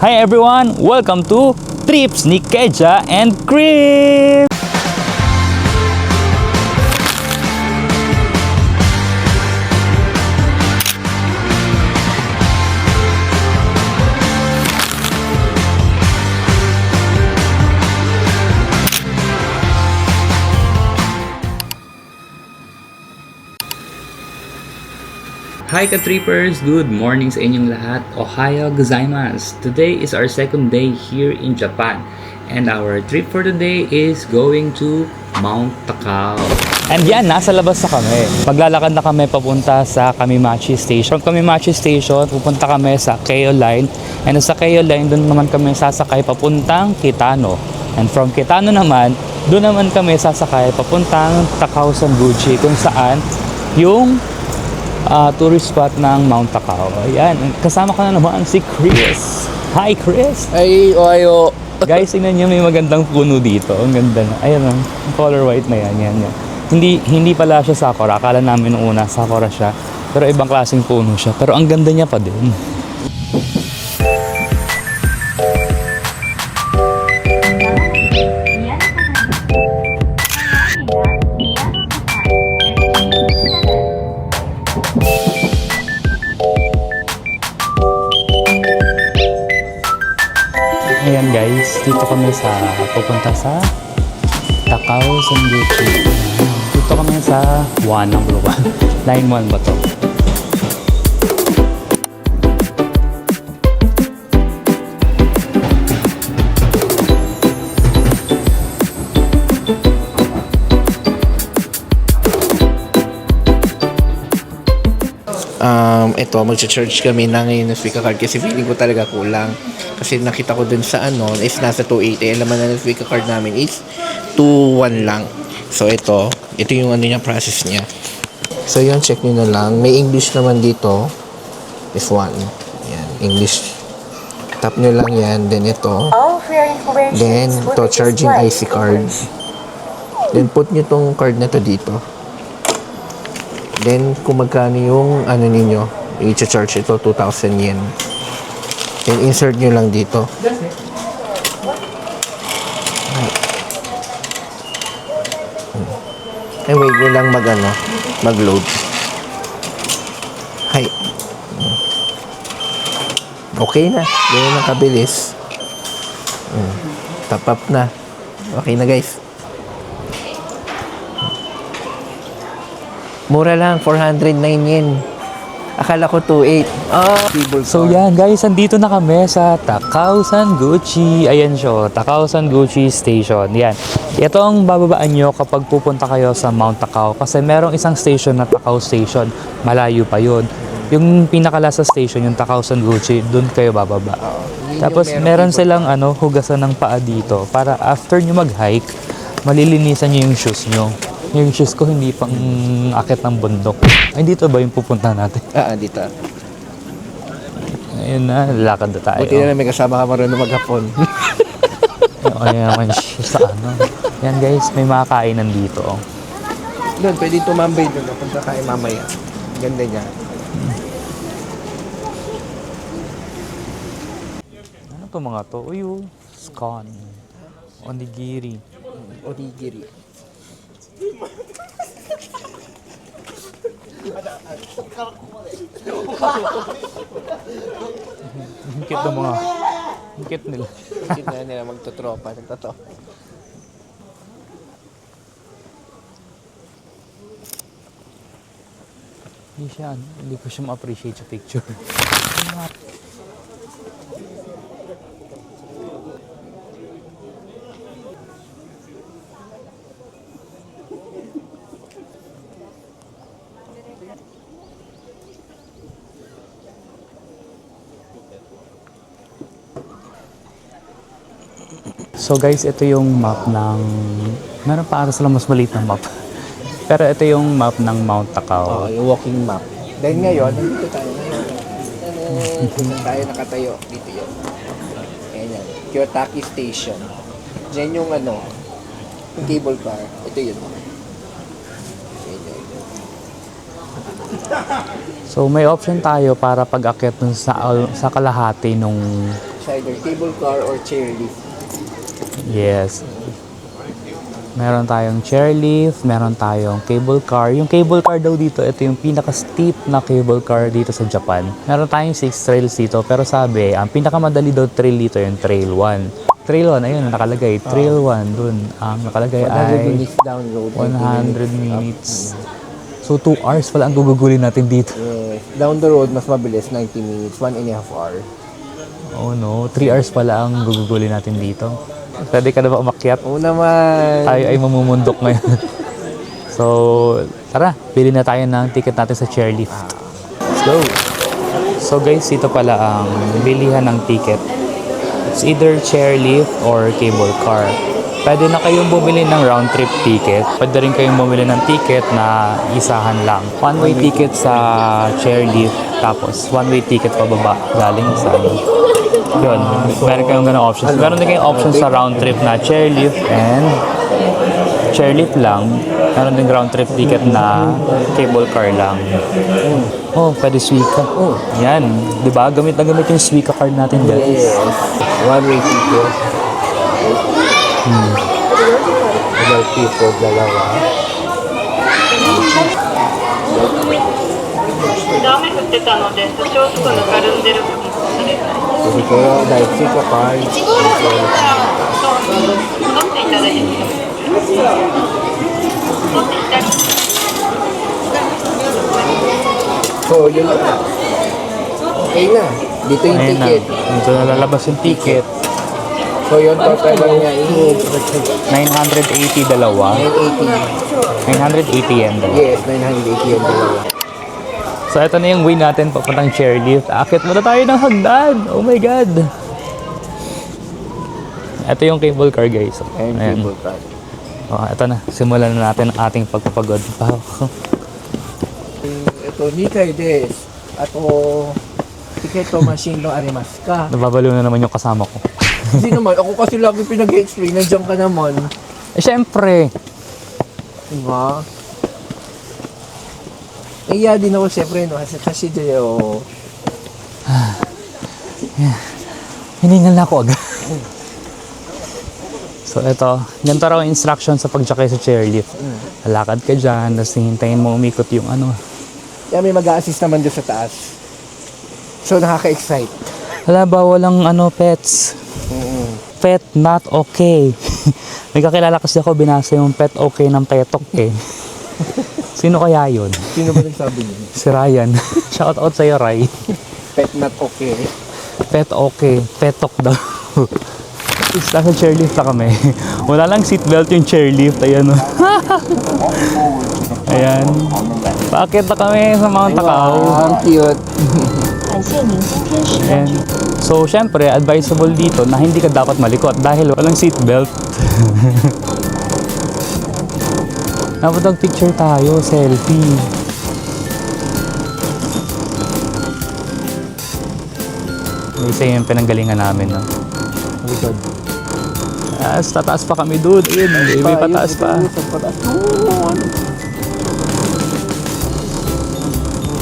Hi everyone! Welcome to Trips ni Keja and Chris! Hi ka-trippers! Good morning sa inyong lahat. Ohayo gozaimasu! Today is our second day here in Japan. And our trip for today is going to Mount Takao. And yan, nasa labas na kami. Maglalakad na kami papunta sa Kamimachi Station. From Kamimachi Station, pupunta kami sa Keio Line. And sa Keio Line, doon naman kami sasakay papuntang Kitano. And from Kitano naman, doon naman kami sasakay papuntang Takao Sanguchi kung saan yung tourist spot ng Mount Takao. Ayan, kasama ko na naman si Chris. Hi Chris! Ay, ohayo. Guys, tingnan niyo, may magandang puno dito. Ang ganda na. Ayan, ang color white na yan. Yan. Hindi pala siya sakura. Akala namin nung una sakura siya. Pero ibang klaseng puno siya. Pero ang ganda niya pa din. Ayan guys, dito kami pupunta sa Takao Sanguchi. Dito kami sa 1 ng Blue Line 1 ba to? Ito, mag-charge kami ng Nuswika card kasi feeling ko talaga kulang. Kasi nakita ko dun sa is nasa 280. Alam na Nuswika card namin is 2.1 lang. So ito yung niya, process niya. So yun, check nyo na lang. May English naman dito. This one. Yan, English. Tap nyo lang yan. Then ito. Then ito, charging IC card. Then put nyo tong card na to dito. Then, kung magkano yung ninyo, i-charge ito, 2,000 yen. Then, insert nyo lang dito. And wait nyo lang mag-load. Hi. Okay na. Ganyan ang kabilis. Top up na. Okay na guys. Mura lang, 409 yen. Akala ko 2.8. So yan guys, andito na kami sa Takao Sanguchi. Ayan siya, Takao Sanguchi Station. Yan. Ito ang bababaan nyo kapag pupunta kayo sa Mount Takao. Kasi merong isang station na Takao Station. Malayo pa yun. Yung pinakalasa station, yung Takao Sanguchi, dun kayo bababa. Tapos meron silang hugasan ng paa dito. Para after nyo mag-hike, malilinisan nyo yung shoes nyo. Yung shoes ko hindi pang akit ng bundok. Ay, dito ba yung pupunta natin? Dito. Ayun na, lalakad na tayo. Buti na may kasama ka marunong maghapon. Ayan naman siya sa Yan guys, may mga kainan dito. Doon, pwede tumambay doon. Punta kayo mamaya. Ganda niya. Ano to mga to? Uy, scone. Onigiri. Onigiri. Hingkit ng mga hingkit nila. Hingkit na nila magtotropa. Nagtato. Hindi ko siya ma-appreciate sa picture. So guys, ito yung map ng... Meron pa ata sila mas maliit na map. Pero ito yung map ng Mount Takao. Yung walking map. Dahil ngayon, nandito tayo ngayon. Dito tayo nakatayo. Dito yun. Ayan yan. Kiyotaki Station. Diyan yung yung cable car. Ito yun. Ayan yun. So may option tayo para pag-akyat dun sa kalahati nung It's either cable car or chairlift. Yes. Meron tayong chairlift, meron tayong cable car. Yung cable car daw dito, ito yung pinaka-steep na cable car dito sa Japan. Meron tayong 6 trails dito, pero sabi, ang pinakamadali daw trail dito yung Trail 1. Trail 1, ayun, nakalagay. Trail 1, dun. Ang nakalagay 100 ay minutes down road. 100 minutes. So, 2 hours pala ang gugugulin natin dito. Yes. Down the road, mas mabilis, 90 minutes, 1.5 hour. Oh no, 3 hours pala ang gugugulin natin dito. Pwede ka na ba umakyat? Oo naman. Tayo ay mamumundok ngayon. So, tara, bili na tayo ng ticket natin sa chairlift. Let's go! So guys, ito pala ang bilihan ng ticket. It's either chairlift or cable car. Pwede na kayong bumili ng round trip ticket. Pwede rin kayong bumili ng ticket na isahan lang. One-way ticket sa chairlift, tapos one-way ticket pababa galing sa yun, meron kayong ganong options. Meron din kayong options sa round trip na chairlift and chairlift lang. Meron din round trip ticket na cable car lang. Oh, pwede Suica. Yan, di ba? Gamit na gamit yung Suica card natin, guys. Yes. One-way ticket. Adult people, dalawa. 雨降ってたので多少すくぬかるんでるかもしれない。 Kasi kayo, dahil sika card. 戻っていただいていいですか。戻っていただいて。 So, yun na. Okay na. Dito yung Ayan na. ticket. Dito na lalabas yung ticket. So, yun total lang niya is 980 dalawa. 980. 980 yen dalawa. Yes, 980 yung dalawa. So, ito na yung way natin papuntang chairlift. Akit muna tayo ng hagdan. Oh my God. Ito yung cable car, guys. And Ayan. cable card. Oh, ito na. Simulan na natin ang ating pagpapagod. Ito, Nikkei des. Ato, tiketo machine no arimasu ka. Nababaliw na naman yung kasama ko. Hindi naman, ako kasi lagi pinag-explain. Nandiyan ka naman. Eh, syempre. Diba? Iya din ako syempre, no? Kasi Deo. Hiningal na ako agad. So, ito. Ganito raw ang instruction sa pag-sakay sa chairlift. Lalakad ka dyan, tapos hintayin mo umikot yung ano. Kaya may mag-a-assist naman doon sa taas. So, nakaka-excite. Hala ba, walang ano, pets. Pet not okay. May kakilala kasi ako, binasa yung pet okay ng petok eh. Sino kaya yun? Sino ba nagsabi niyo? Si Ryan. Shout out sa'yo, Ray. Pet not okay. Pet okay. Petok daw. Nasa chairlift na kami. Wala lang seatbelt yung chairlift. Ayan o. Ayan. Paakit na kami sa Mount Takao. Ang cute. Ayan. So, syempre, advisable dito na hindi ka dapat malikot dahil walang seatbelt. Napatag picture tayo, selfie. Isa yung pinanggalingan namin, no? Likod. Tataas pa kami, dude. Ayun, may pataas pa.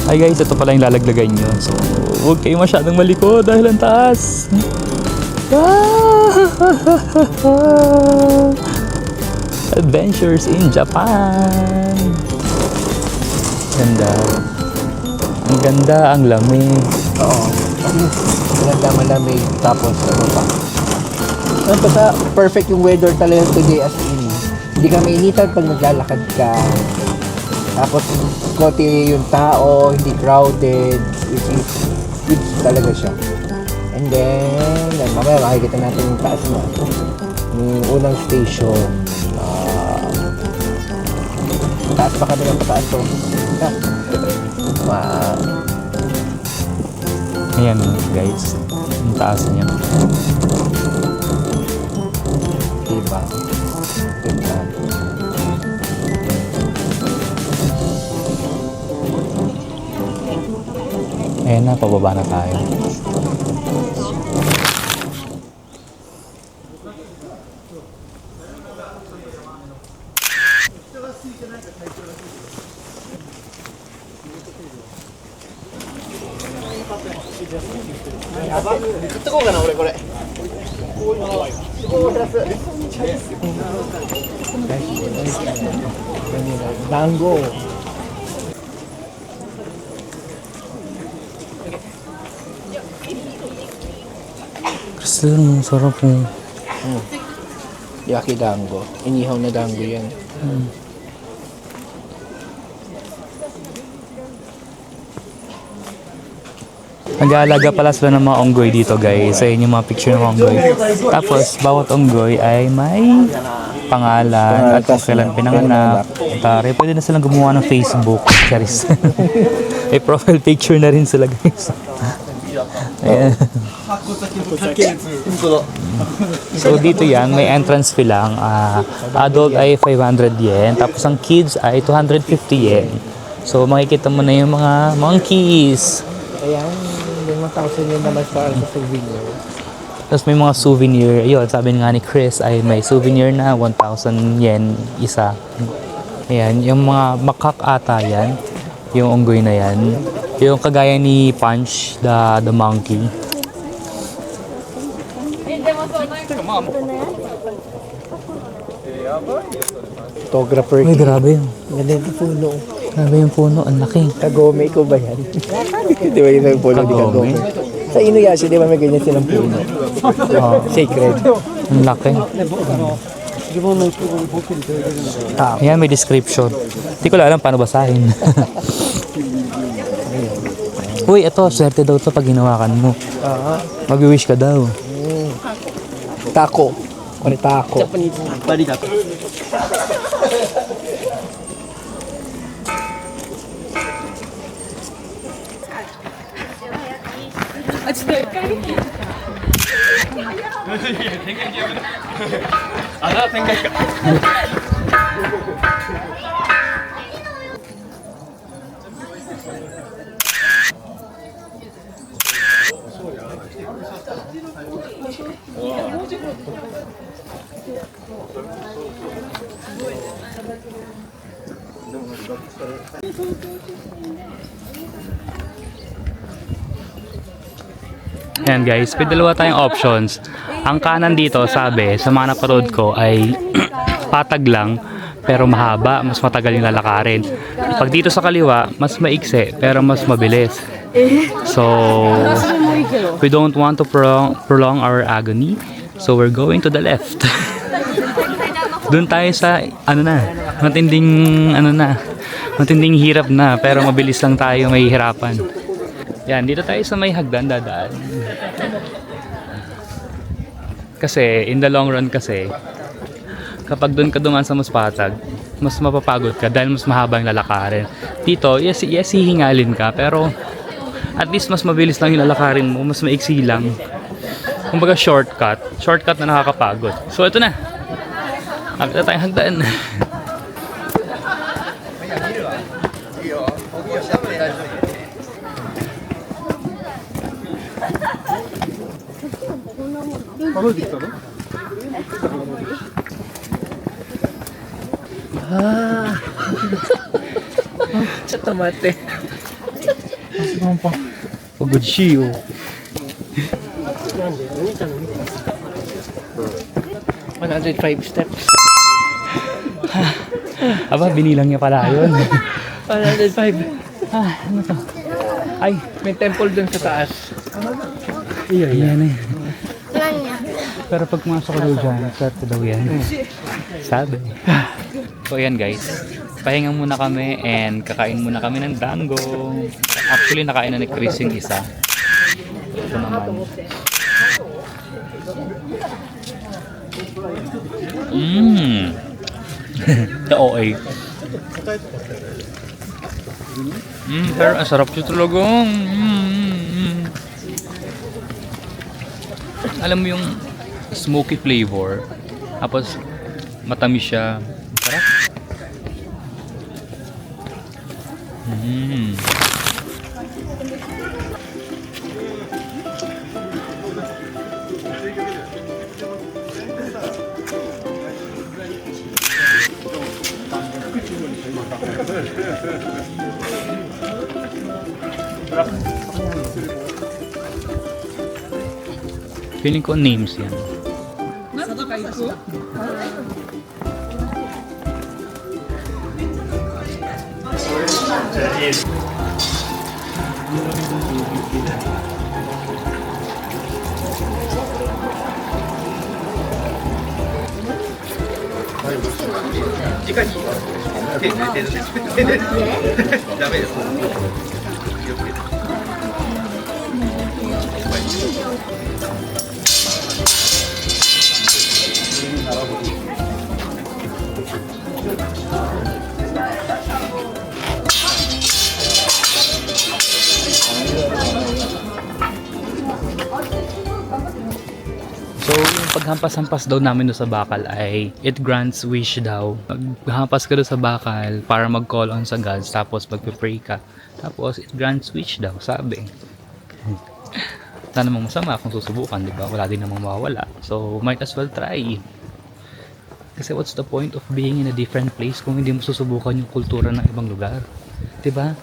Ay guys, ito pala yung lalaglagan nyo. So, huwag kayo masyadong malikod dahil ang taas. Adventures in Japan. Ganda. Ang ganda, ang lamig. Oo. Maganda malamig. Tapos ano pa. Ano pa sa perfect yung weather talaga today as in. Hindi ka mainitan pag naglalakad ka. Tapos konti yung tao, hindi crowded. Which is good talaga siya. And then, mamaya makikita natin yung taas mo. Yung unang station. Taas pa kami ng pataas to. Ayan guys. Ang taas niya. Diba? Diba? Ayan na, pababa na tayo. Dango. Gusto sarap po. Yaki dango. Inihaw na dango yan. Nag-aalaga pala sila ng mga onggoy dito guys. Sa yung mga picture ng onggoy. Tapos bawat onggoy ay may pangalan at kung kailan pinanganak. Tari, pwede na silang gumawa ng Facebook. Charis. May profile picture na rin sila guys. Ayan. So dito yan, may entrance fee lang. Adult ay 500 yen. Tapos ang kids ay 250 yen. So makikita mo na yung mga monkeys. Ayan, 1,000 yun naman para sa souvenir. Tapos may mga souvenir. Yun, sabi nga ni Chris ay may souvenir na 1,000 yen isa. Ayan, yung mga makak ata yan. Yung onggoy na yan. Yung kagaya ni Punch, the monkey. Photographer. Uy, grabe yun. Ganda yung puno. Grabe yung puno, ang laki. Kagome ko ba yan? Di ba yun ang puno ni Kagome? Kagome? Sa Inuyasha, di ba may ganyan silang puno? Oh, Sacred. ang laki. Ayan, may description. Hindi ko lang alam paano basahin. Uy, ito, swerte daw ito pag ginawakan mo. Mag-wish ka daw. Tako. Kung tako. Ayan guys, may dalawa tayong options. Ang kanan dito, sabi, sa mga napanood ko ay patag lang pero mahaba, mas matagal yung lalakarin. Pag dito sa kaliwa, mas maikse pero mas mabilis. So, we don't want to prolong our agony. So, we're going to the left. Doon tayo sa, matinding hirap na pero mabilis lang tayo may hirapan. Yan, dito tayo sa may hagdan dadaan. Kasi, in the long run kasi, kapag doon ka dumaan sa mas patag, mas mapapagod ka dahil mas mahaba yung lalakarin. Dito, yes, hihingalin ka, pero at least mas mabilis lang yung lalakarin mo, mas maiksi lang. Kumbaga shortcut na nakakapagod. So, ito na. Nakita tayong hagdan. Sa tomate. Pagod siyo. 105 steps. Aba, binilang niya pala yun. 105. Ano to? Ay, May temple dun sa taas. yan eh. Pero pag pumasok ko daw dyan, swerte daw yan. Sabi. So ayan guys, pahinga muna kami and kakain muna kami ng dango. Actually, nakain na ni Chris yung isa. Ito naman. The OA. Pero ang sarap yung tulogong. Alam mo yung smoky flavor. Tapos matamis siya. Sarap. Feeling ko names yan. So, yung paghampas-hampas daw namin doon sa bakal ay it grants wish daw. Maghampas ka doon sa bakal para mag-call on sa gods, tapos magpe-pray ka. Tapos, it grants wish daw, sabi. Wala namang masama kung susubukan, di ba? Wala din namang mawawala. So, might as well try. Kasi what's the point of being in a different place kung hindi mo susubukan yung kultura ng ibang lugar? Di ba?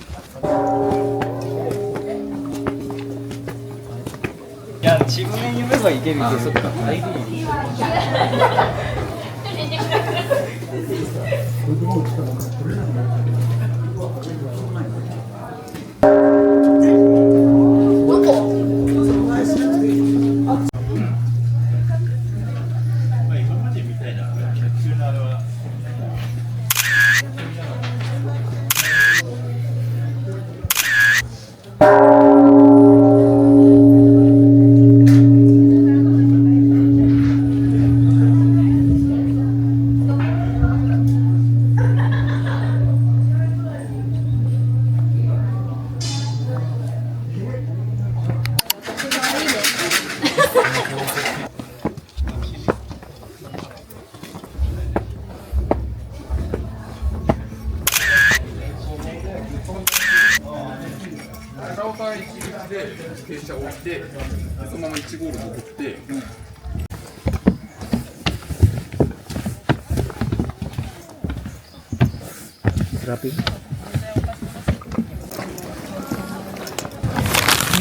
Grabe.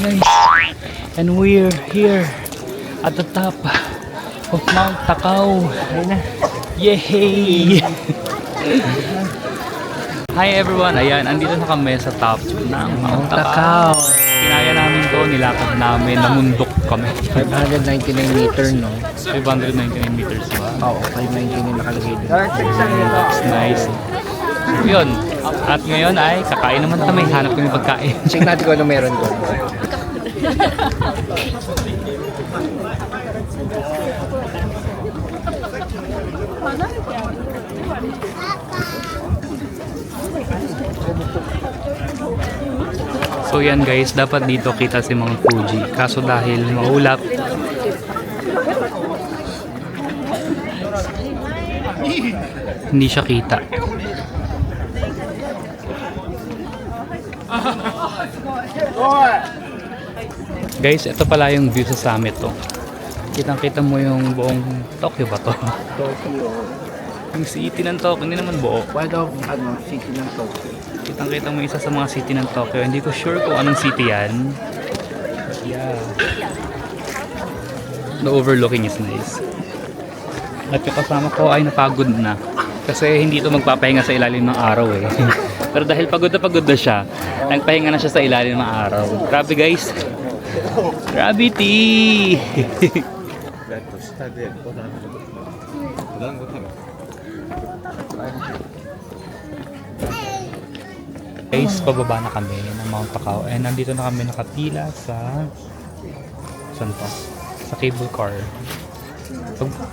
Nice. And we're here at the top of Mount Takao. Yay! Hi everyone! Ayan, andito na kami sa top ng Mount Takao. Kinaya namin to, nilakad namin, namundok kami. 599 meter, no? 599 meters ba? Oo, 599 nakalagay doon. That's nice. Yun. At ngayon ay kakain naman kami. Hanap kami pagkain. Check natin kung ano meron doon. So yan guys, dapat dito kita si Mount Fuji. Kaso dahil maulap, hindi siya kita. Guys, ito pala yung view sa summit to. Kitang-kita mo yung buong Tokyo ba to? Tokyo. Yung city ng Tokyo, hindi naman buo. One of, city ng Tokyo. Kitang-kita mo isa sa mga city ng Tokyo. Hindi ko sure kung anong city yan. But yeah. The overlooking is nice. At yung kasama ko ay napagod na. Kasi hindi ito magpapahinga sa ilalim ng araw eh. Pero dahil pagod na siya, nagpahinga na siya sa ilalim ng araw. Grabe guys. Gravity! Guys, pababa na kami ng Mount Takao. And nandito na kami nakapila sa... Saan to? Sa cable car.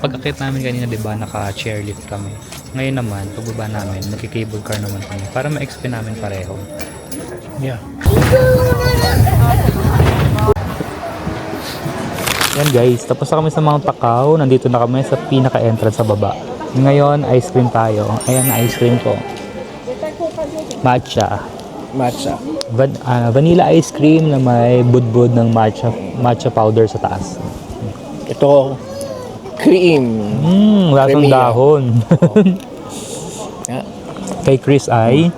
Pag-akit namin kanina, diba, naka-chairlift kami. Ngayon naman, pagbaba namin, nagki-cable car naman kami para ma-explain namin pareho. Yeah. Yan guys, tapos na kami sa Mount Takao. Nandito na kami sa pinaka-entrance sa baba. Ngayon, ice cream tayo. Ayan na ice cream ko. Matcha. Vanilla ice cream na may budbud ng matcha powder sa taas. Ito, cream. Lasang Cremia. dahon. Yeah. Kay Chris ay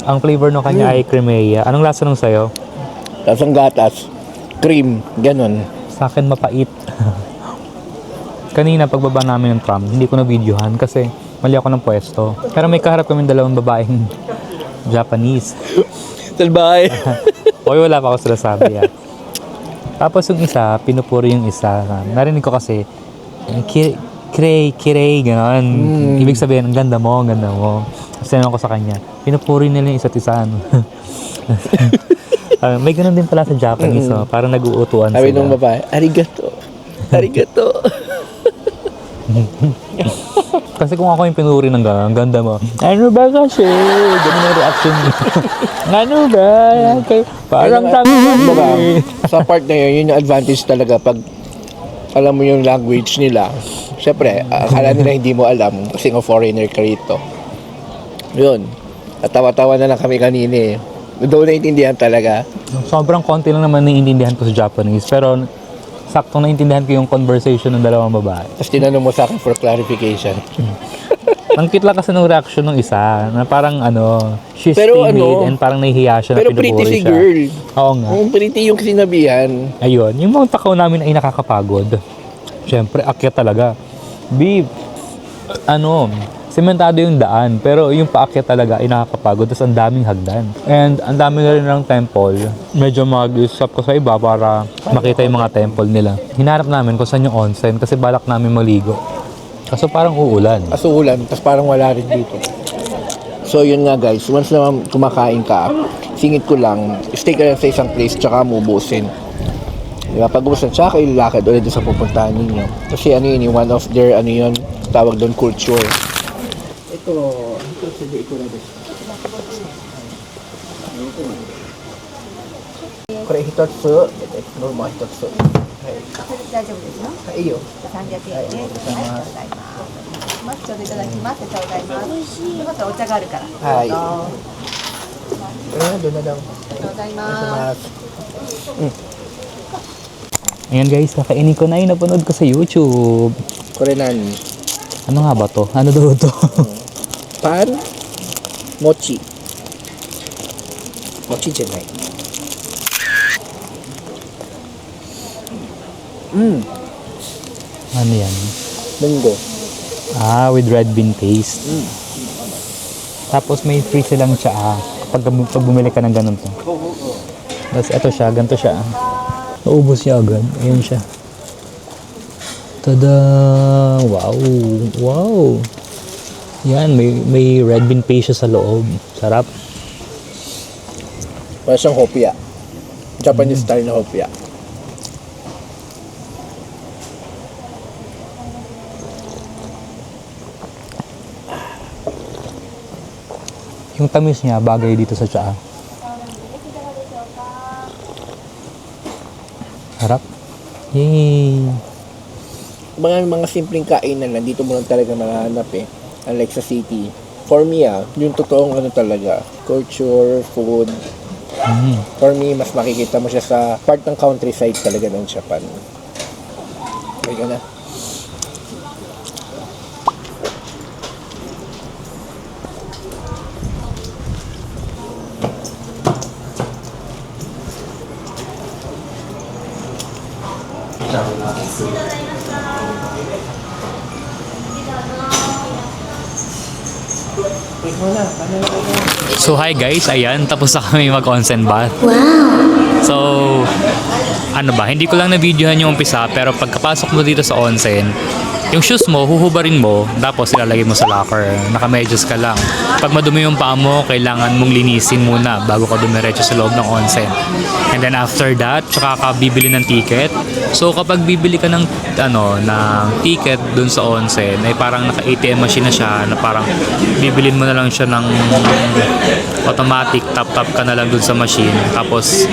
ang flavor no kanya ay cremea. Anong lasa nung sayo? Lasang gatas. Cream. Ganon. Sa akin mapait. Kanina pagbaba namin ng tram, hindi ko na videohan kasi mali ako ng pwesto. Pero may kaharap kami dalawang babaeng Japanese. Talbay. Oy, wala pa ako sila sabi. Tapos yung isa, pinupuri yung isa. Narinig ko kasi, kirei, gano'n. Ibig sabihin, ang ganda mo, ang ganda mo. Kasi ko sa kanya, pinupuri nila yung isa't isa. May gano'n din pala sa Japanese, parang nag-uutuan sila. Sabi nung babae, arigato. Arigato. Kasi kung ako yung pinuri ng gano'n, ang ganda mo. Ano ba kasi? Ganun yung reaction mo. Ano ba? Parang tanong. Sa part na yun, yun yung advantage talaga pag alam mo yung language nila. Siyempre, akala nila hindi mo alam kasi nga foreigner ka rito. Yun. At tawa-tawa na lang kami kanina eh. Doon naintindihan talaga. Sobrang konti lang naman naiintindihan ko sa Japanese. Pero saktong naintindihan ko yung conversation ng dalawang babae. Tapos tinanong mo sa akin for clarification. Ang cute lang kasi ng reaction ng isa na parang she's Pero timid and parang nahihiya siya na Pero pretty pinupuri si siya. girl. Oo nga. Pretty yung sinabihan. Ayun, yung mga takaw namin ay nakakapagod. Siyempre, akyat talaga. Babe, sementado yung daan, pero yung paakyat talaga ay nakakapagod, tapos ang daming hagdan. And ang dami na rin ng temple. Medyo mag-usap ko sa iba para makita yung mga temple nila. Hinarap namin kung saan yung onsen kasi balak namin maligo. Kaso parang uulan. Asulan, tapos parang wala rin dito. So yun nga guys, once na kumakain ka, singit ko lang, stay ka lang sa isang place tsaka mo ubusin. Diba? Pag ubusin, tsaka kayo lalakad ulit doon sa pupuntahan ninyo. Kasi yun, one of their, tawag doon, culture. Ito sa ito na din. Kore hitatsu, normal hitatsu. 大丈夫ですよ。はい、いいよ。 300円ね。はい、ちょうどいただきます。ちょうだいます。またお茶があるから。はい。どうぞ Doon na daw. ありがとうございます。 Ayan guys, kakainin ko na yung napanood ko sa YouTube. Kore nani? Ano nga ba to? Ano daw to? Pan? Mochi. Mochi じゃない。Ano yan? Munggo. With red bean paste. Tapos may free silang tsaa pag bumili ka ng ganun to. Tapos eto siya, ganito siya. Naubos niya agad. Ayun siya. Tada! Wow! Wow! Yan, may red bean paste siya sa loob. Sarap. Parang siyang hopia. Japanese style na hopia. Yung tamis niya, bagay dito sa tsaa. Harap. Yay! Mga simpleng kainan lang, dito mo lang talaga mahanap eh. Unlike sa city. For me yung totoong talaga, culture, food. For me, mas makikita mo siya sa part ng countryside talaga ng Japan. Okay ka na? So hi guys, ayan, tapos na kami mag-onsen bath. So, hindi ko lang na-videohan yung umpisa, pero pagkapasok mo dito sa onsen, yung shoes mo, huhubarin mo, tapos ilalagay mo sa locker. Nakamedyas ka lang. Pag madumi yung paa mo, kailangan mong linisin muna bago ka dumiretso sa loob ng onsen. And then after that, tsaka ka bibili ng ticket. So kapag bibili ka ng ticket dun sa onsen, ay parang naka-ATM machine na siya, na parang bibilin mo na lang siya ng automatic, tap-tap ka na lang dun sa machine. Tapos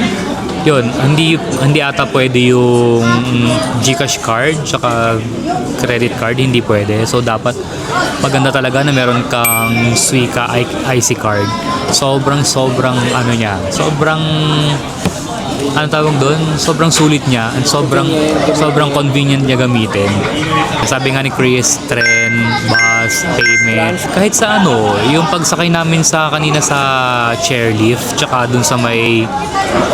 yun, hindi ata pwede yung GCash card tsaka credit card, hindi pwede. So dapat maganda talaga na meron kang Suica IC card. Sobrang ano tawag doon, sobrang sulit niya and sobrang convenient niya gamitin. Sabi nga ni Chris, tren, bus, payment, kahit sa ano, yung pagsakay namin sa kanina sa chairlift, tsaka dun sa may,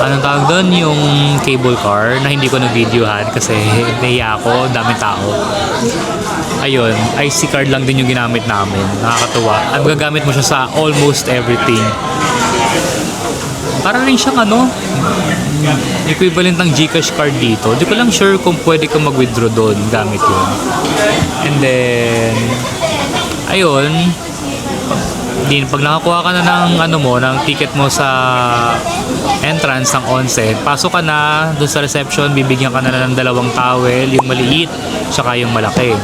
anong tawag doon, yung cable car na hindi ko na-videohan kasi nahiya ako, daming tao. Ayun, IC card lang din yung ginamit namin. Nakakatuwa. At gagamit mo siya sa almost everything. Para rin siyang ano, equivalent ng GCash card dito. Di ko lang sure kung pwede ka mag-withdraw doon gamit yun. And then, ayun, din pag nakakuha ka na ng ano mo, ng ticket mo sa entrance ng onsen, pasok ka na doon sa reception, bibigyan ka na ng 2 towel, yung maliit tsaka yung malaki.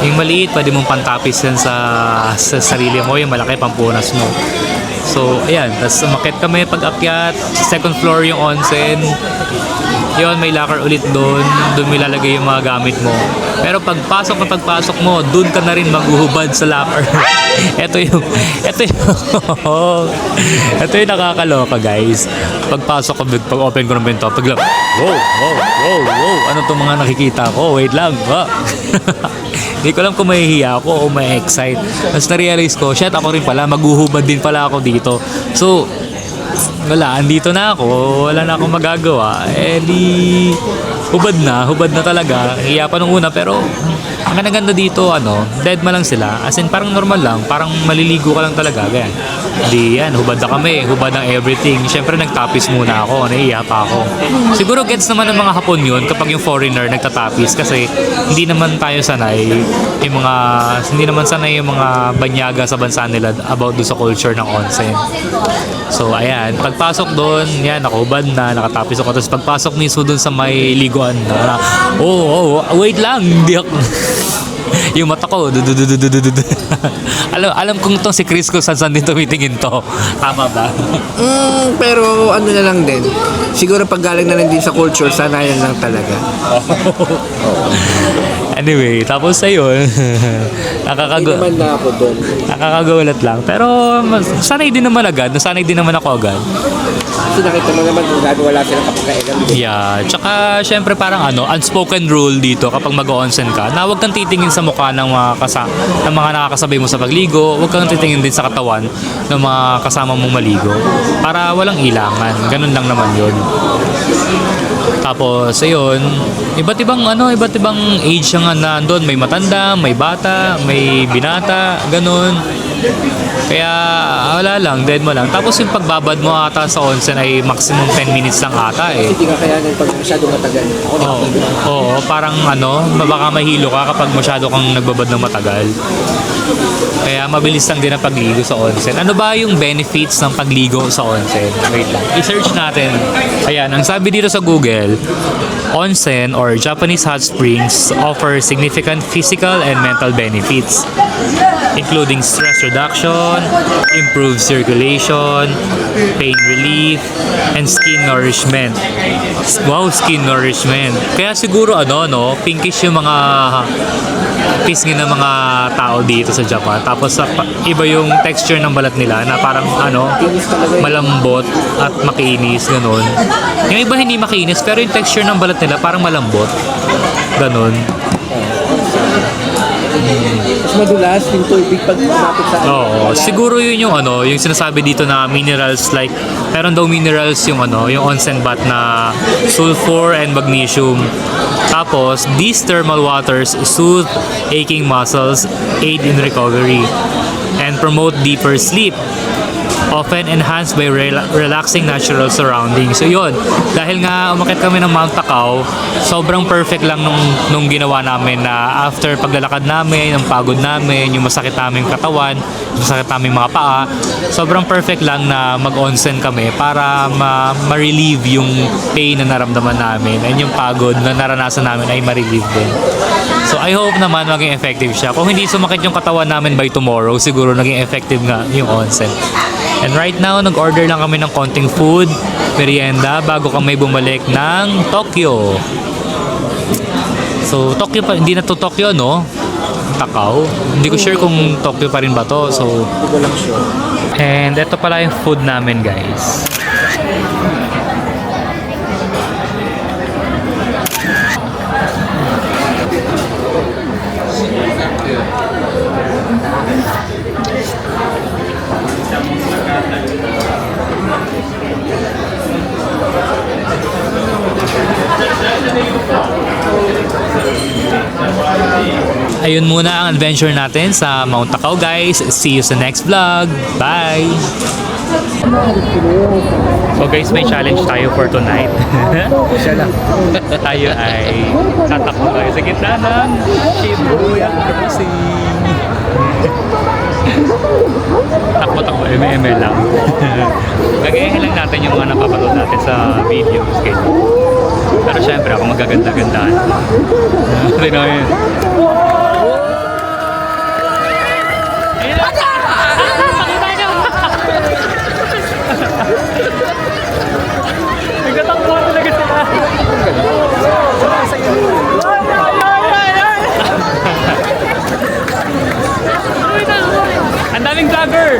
Yung maliit, pwede mong pantapis yan sa sarili mo, yung malaki pampunas mo. So, ayan, tapos umakyat kami pag-akyat, sa second floor yung onsen. Yun, may locker ulit doon mo ilalagay yung mga gamit mo. Pero pagpasok mo, doon ka na rin maghuhubad sa locker. ito yung nakakaloka, guys. Pagpasok ko, pag-open ko ng pinto, wow, ano tong mga nakikita ko? Wait lang, Hindi ko alam kung mahihiya ako o ma-excite. Tapos na-realize ko, shit, ako rin pala, maghuhubad din pala ako dito. So, wala, andito na ako, wala na akong magagawa. Di, hubad na talaga. Hiya pa nung una, pero ang ganda dito, dead ma lang sila. As in, parang normal lang, parang maliligo ka lang talaga, ganyan. Di yan, hubad na kami, hubad ng everything. Siyempre, nagtapis muna ako, nahiya pa ako. Siguro gets naman ng mga Hapon yun kapag yung foreigner nagtatapis kasi hindi naman tayo sanay hindi naman sanay yung mga banyaga sa bansa nila about do sa culture ng onsen. So, ayan, pagpasok doon, yan, nakahubad na, nakatapis ako. Tapos pagpasok mismo doon sa may liguan na, wait lang, hindi ako. Yung mata ko, alam kong itong si Chris ko saan din tumitingin to. Tama ba? Pero ano na lang din. Siguro pag galing na rin din sa culture, sanayan lang talaga. Anyway, tapos ayun. Hindi naman na ako doon. Nakakagulat lang. Pero sanay din naman agad. Nasanay din naman ako agad. Kasi nakita mo naman kung gaano wala silang kapagkainan. Yeah. Tsaka syempre parang unspoken rule dito kapag mag-onsen ka na huwag kang titingin sa mukha ng mga nakakasabay mo sa pagligo. Huwag kang titingin din sa katawan ng mga kasama mong maligo. Para walang ilangan. Ganun lang naman yun. Tapos ayun, iba't ibang age ang nandun. May matanda, may bata, may binata, ganun. Kaya wala lang, dead mo lang. Tapos yung pagbabad mo ata sa onsen ay maximum 10 minutes lang ata eh. Hindi ka kaya pag masyadong matagal. Oo, parang baka mahilo ka kapag masyado kang nagbabad ng matagal. Kaya mabilis lang din ang pagligo sa onsen. Ano ba yung benefits ng pagligo sa onsen? Wait lang, i-search natin. Ayan, ang sabi dito sa Google, onsen or Japanese hot springs offer significant physical and mental benefits, including stress reduction, improved circulation, pain relief, and skin nourishment. Wow, skin nourishment. Kaya siguro pinkish yung mga pisngi ng mga tao dito sa Japan. Tapos iba yung texture ng balat nila na parang malambot at makinis, ganun. Yung iba hindi makinis pero yung texture ng balat nila parang malambot. Ganun. Mas madulas yung tubig pag lumapit sa Oo, siguro yun yung yung sinasabi dito na minerals, like meron daw minerals yung yung onsen bath na sulfur and magnesium. Tapos these thermal waters soothe aching muscles, aid in recovery, and promote deeper sleep, often enhanced by relaxing natural surroundings. So yun, dahil nga umakyat kami ng Mount Takao, sobrang perfect lang nung ginawa namin na after paglalakad namin, ang pagod namin, yung masakit naming katawan, yung masakit naming mga paa, sobrang perfect lang na mag-onsen kami para ma-relieve yung pain na naramdaman namin and yung pagod na naranasan namin ay ma-relieve din. So I hope naman maging effective siya. Kung hindi sumakit yung katawan namin by tomorrow, siguro naging effective nga yung onsen. And right now, nag-order lang kami ng konting food, merienda, bago kami bumalik ng Tokyo. So, Tokyo pa, hindi na to Tokyo, no? Takao. Hindi ko sure kung Tokyo pa rin ba to. So, hindi ko lang sure. And ito pala yung food namin, guys. Ayun muna ang adventure natin sa Mount Takao, guys. See you sa next vlog. Bye! So guys, may challenge tayo for tonight. Siya lang. Tayo ay tatakbo tayo sa gitna ng Shibuya Crossing. Takbo-takbo, eme lang. Gagayahin lang natin yung mga napapanood natin sa videos. Pero syempre, ako magaganda-gandaan. Tignan mo yun. Nagtatakbo talaga sila. Ang daming vlogger!